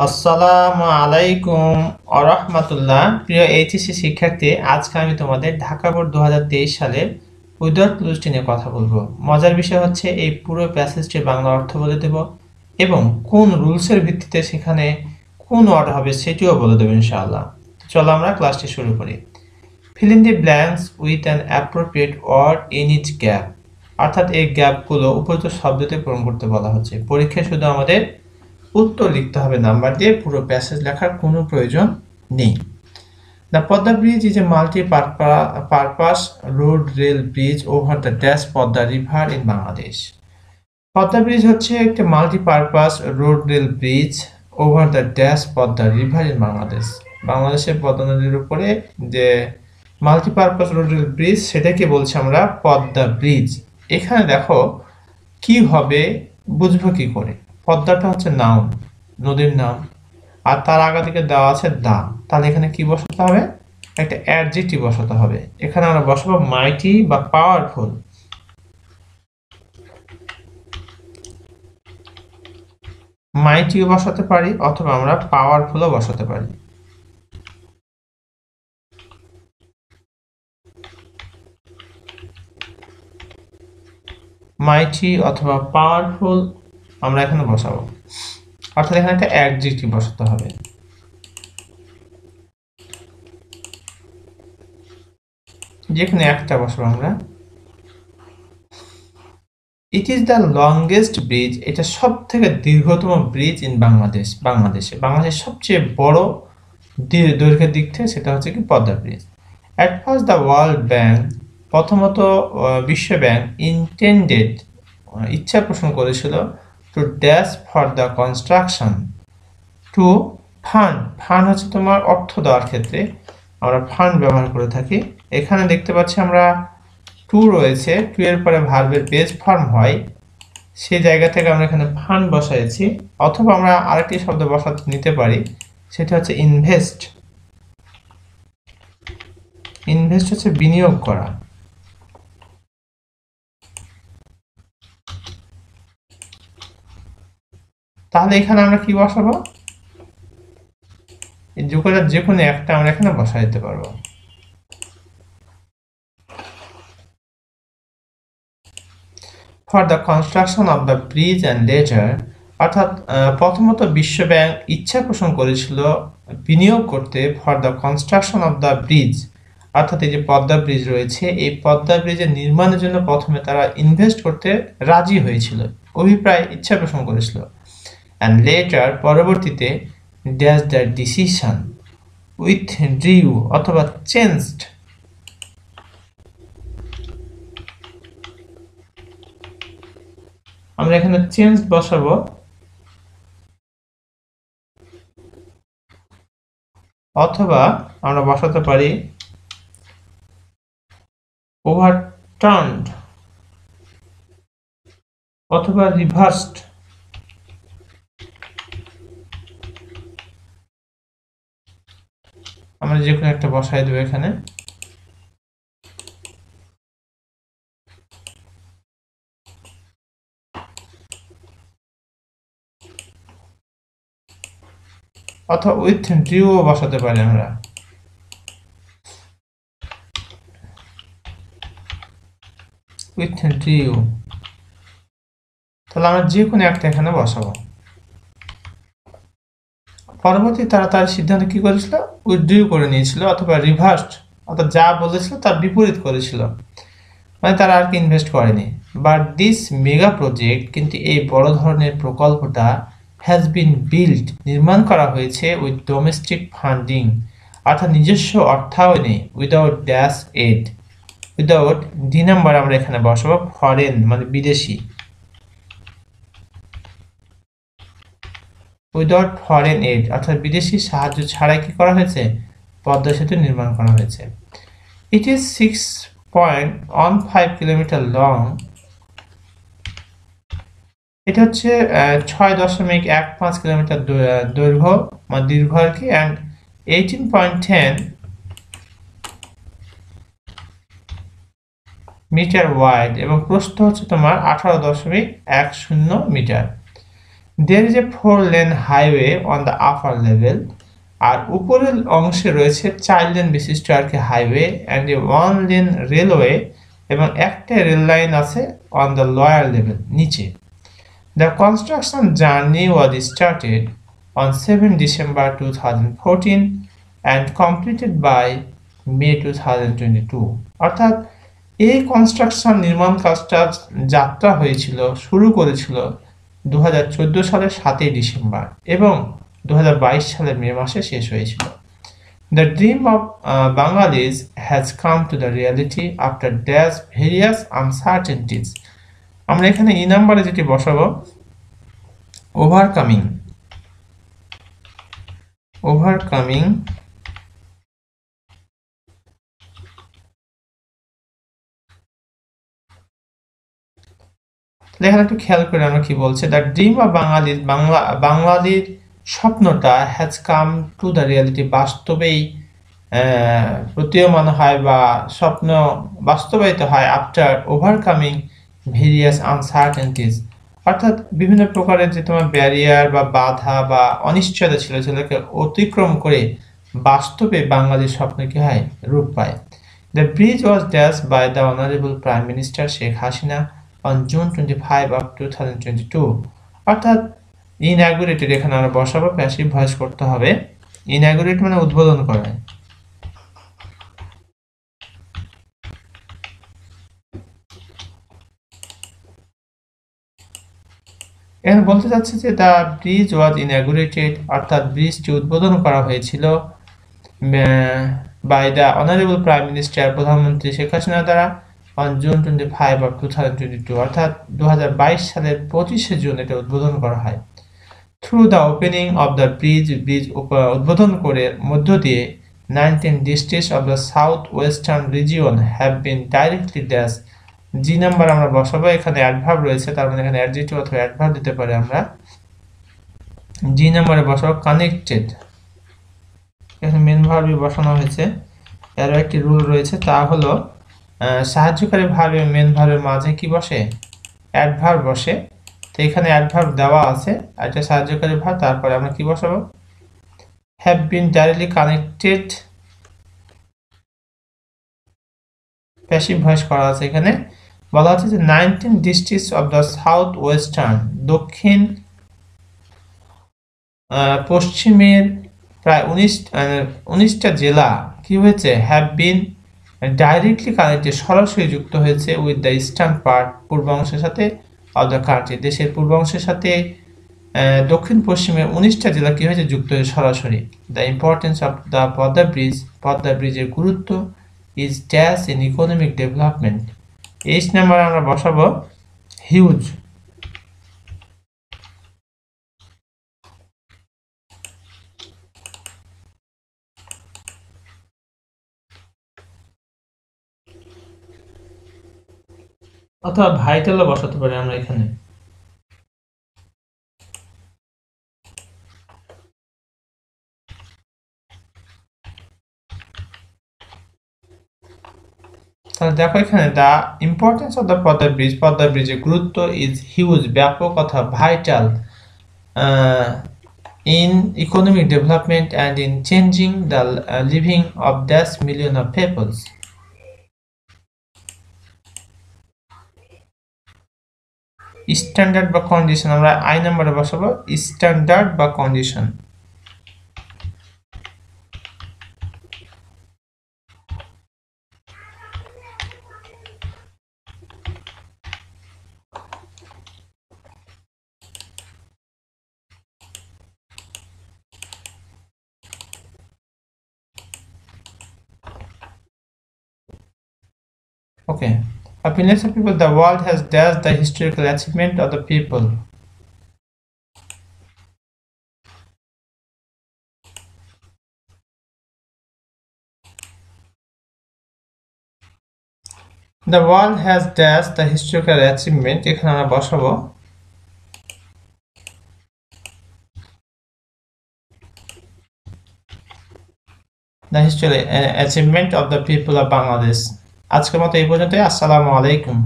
আসসালামু আলাইকুম আরহামাতুল্লাহ। প্রিয় এইচএসসি শিক্ষার্থী, আজকে আমি তোমাদের ঢাকা বোর্ড 2023 সালের উইদাউট ক্লুজটি নিয়ে কথা বলবো। মজার বিষয় হচ্ছে এই পুরো প্যাসেজটির বাংলা অর্থ বলে দেব এবং কোন রুলসের ভিত্তিতে সেখানে কোন ওয়ার্ড হবে সেটিও বলে দেবো ইনশাআল্লাহ। চলো আমরা ক্লাসটি শুরু করি। Fill in the blanks with an appropriate word in each gap, অর্থাৎ এই গ্যাপগুলো উপযুক্ত শব্দতে পূরণ করতে বলা হচ্ছে। পরীক্ষায় শুধু আমাদের উত্তর লিখতে হবে নাম্বার দিয়ে, পুরো প্যাসেজ লেখার কোনো প্রয়োজন নেই। The Padma bridge is a multi-purpose road rail bridge over the dash Padma river in Bangladesh. Padma bridge হচ্ছে একটি multipurpose road rail bridge over the dash Padma river in Bangladesh. বাংলাদেশের পদ্মা নদীর উপরে যে মাল্টিপারপাস রোড রেল ব্রিজ সেটাকে বলছি আমরা পদ্মা ব্রিজ। এখানে দেখো কি হবে, বুঝবো কি করে? পদ্মাটা হচ্ছে নাউন, নদীর নাম, আর তার আগা দিকে দেওয়া আছে দা, তাহলে এখানে কি বসাতে হবে? একটা অ্যাডজেক্টিভ বসাতে হবে। এখানে আমরা বসাবো মাইটি বা পাওয়ারফুল। মাইটিও বসাতে পারি অথবা আমরা পাওয়ারফুলও বসাতে পারি। মাইটি অথবা পাওয়ারফুল আমরা এখানে বসাবো, অর্থাৎ এখানে একটা অ্যাডজেক্টিভ বসাতে হবে। যেখানে একটা বসাবো আমরা। It is the longest bridge, এটা সব থেকে দীর্ঘতম ব্রিজ ইন বাংলাদেশের সবচেয়ে বড় দৈর্ঘ্যের দিক থেকে সেটা হচ্ছে কি Padma bridge. At first the World Bank, প্রথমত বিশ্ব ব্যাংক ইন্টেন্ডেড ইচ্ছা পোষণ করেছিল to dash for the construction, to fund, fund হচ্ছে তোমার অর্থ দেওয়ার ক্ষেত্রে আমরা ফান্ড ব্যবহার করে থাকি। এখানে দেখতে পাচ্ছি আমরা টু রয়েছে, টু এর পরে ভার্বের বেস ফর্ম হয়, সেই জায়গা থেকে আমরা এখানে ফান্ড বসাইছি। অথবা আমরা আরেকটি শব্দ বসাতে নিতে পারি, সেটা হচ্ছে ইনভেস্ট। ইনভেস্ট হচ্ছে বিনিয়োগ করা। তাহলে এখানে আমরা কি বসাবো? এই যোগের যে কোনো একটা আমরা এখানে বসাই দিতে পারবো। For the construction of the bridge and letter, অর্থাৎ প্রথমত বিশ্ব ব্যাংক ইচ্ছা পোষণ করেছিল বিনিয়োগ করতে for the construction of the bridge, অর্থাৎ এই যে পদ্মা ব্রিজ রয়েছে, এই পদ্মা ব্রিজের নির্মাণের জন্য প্রথমে তারা ইনভেস্ট করতে রাজি হয়েছিল, অভিপ্রায় ইচ্ছা পোষণ করেছিল। অ্যান্ড লেটার পরবর্তীতে dash the decision with drew অথবা চেঞ্জড, আমরা এখানে চেঞ্জ বসাবো, অথবা আমরা বসাতে পারি ওভারটার্নড অথবা রিভার্সড। আমরা যে কোনো একটা বসাই দেবো এখানে। অথবা উইথ ড্রিউ বসাতে পারি আমরা। উইথ ড্রিউ, তাহলে আমরা যে কোনো একটা এখানে বসাবো। পরবর্তী তারা তার সিদ্ধান্ত কি করেছিল? উইথড্রিউ করে নিয়েছিল, অথবা রিভার্সড, অর্থাৎ যা বলেছিল তার বিপরীত করেছিল, মানে তারা আর কি ইনভেস্ট করেনি। বাট দিস মেগা প্রজেক্ট, কিন্তু এই বড় ধরনের প্রকল্পটা হ্যাজ বিন বিল্ড, নির্মাণ করা হয়েছে উইথ ডোমেস্টিক ফান্ডিং, অর্থাৎ নিজস্ব অর্থায়নে, without dash ed, without the number আমরা এখানে বসাবো ফরেন মানে বিদেশি, উইদাউট ফরেন এড অর্থাৎ বিদেশি সাহায্য ছাড়াই কি করা হয়েছে? পদ্মা সেতু নির্মাণ করা হয়েছে। ইট ইজ 6.15 কিলোমিটার লং, এটা হচ্ছে 6.15 কিলোমিটার দৈর্ঘ্য মানে দীর্ঘ আর কি, অ্যান্ড 18.10 মিটার ওয়াইড, এবং প্রস্থ হচ্ছে তোমার 18.10 metre. There is a 4-lane highway on the upper level. আর উপরের অংশে রয়েছে 4 লেন বিশিষ্ট আর কি highway and a 1 lane railway এবং একটা রেল লাইন আছে অন দ্য লোয়ার লেভেল নিচে। The construction journey was started on 7 December 2014 and completed by May 2022 অর্থাৎ এই কনস্ট্রাকশন নির্মাণ কাজটা যাত্রা হয়েছিল শুরু করেছিল 2014 সালের 7 ডিসেম্বর এবং 2022 সালের মে মাসে শেষ হয়েছিল। The dream of Bengalis has come to the reality after there's various uncertainties. আমরা এখানে ই নাম্বারে যেটি বসাবো overcoming এখানে একটু খেয়াল করে আমরা কি বলছে দ্য ড্রিম অফ বাঙালির স্বপ্নটা has come to the reality বাস্তবেই প্রতীয়মান হয় বা স্বপ্ন বাস্তবায়িত হয় আফটার ওভারকামিং ভেরিয়াস আনসার্টেনটিজ অর্থাৎ বিভিন্ন প্রকারের যে তোমার ব্যারিয়ার বা বাধা বা অনিশ্চয়তা ছিল সেগুলোকে অতিক্রম করে বাস্তবে বাঙালির স্বপ্ন কি হয় রূপ পায়। The bridge was dash by the honourable prime minister Sheikh Hasina on June 25 of 2022 অর্থাৎ ইনঅ্যাগুরেটেড এখানে আমরা বসাবো প্যাসিভ ভয়েস করতে হবে ইনঅ্যাগুরেট মানে উদ্বোধন করা এখানে বলতে চাচ্ছে যে দ্য ব্রিজ ওয়াজ ইনঅ্যাগুরেটেড অর্থাৎ ব্রিজটি উদ্বোধন করা হয়েছিল by the honourable prime minister প্রধানমন্ত্রী শেখ হাসিনা দ্বারা on June 25 of 2022 অর্থাৎ 2022 সালের 25 জুন এটা উদ্বোধন করা হয়। Through the opening of the bridge উদ্বোধন করে মধ্য দিয়ে 19 districts of the southwestern region have been directly dash G number আমরা বসাবো এখানে অ্যাডভার্ব রয়েছে তার মানে এখানে অ্যাডজেক্টিভ অথবা অ্যাডভার্ব দিতে পারি আমরা জি নাম্বারে বসাবো কানেক্টেড এখানে মেন ভার্বই বসানো হয়েছে এর একটি রুল রয়েছে তা হলো সাহায্যকারী ভার্ব এবং মেন ভার্বের মাঝে কি বসে অ্যাডভার্ব বসে তো এখানে অ্যাডভার্ব দেওয়া আছে আর এটা সাহায্যকারী ভার্ব তারপরে আমরা কি বসাবো have been directly connected passive voice করা আছে এখানে বলা হচ্ছে যে 19 districts of the south western দক্ষিণ পশ্চিমের প্রায় 19টা জেলা কি হয়েছে হ্যাভ বিন ডাইরেক্টলি কানেক্টেড সরাসরি যুক্ত হয়েছে উইথ দ্য ইস্টার্ন পার্ট পূর্বাংশের সাথে অফ দ্য কান্ট্রি দেশের পূর্বাংশের সাথে দক্ষিণ পশ্চিমে 19টা জেলা কি হয়েছে যুক্ত হয়েছে সরাসরি the importance of the Padma ব্রিজের গুরুত্ব is dash in economic development H number আমরা বসাবো হিউজ অথবা ভাইটালও বসাতে পারি আমরা এখানে তাহলে দেখো এখানে the importance of the Padma ব্রিজের গুরুত্ব ইজ হিউজ ব্যাপক অথবা vital in economic development and in changing the living of this million of peoples standard বা কন্ডিশন আমরা আই নাম্বারে বসাবো স্ট্যান্ডার্ড বা condition okay opinions of people the world has dashed the historical achievement of the people the world has dashed the historical achievement এখানে আমরা বসাবো the historical achievement of the people of Bangladesh আজকের মতো এই পর্যন্তই আসসালামু আলাইকুম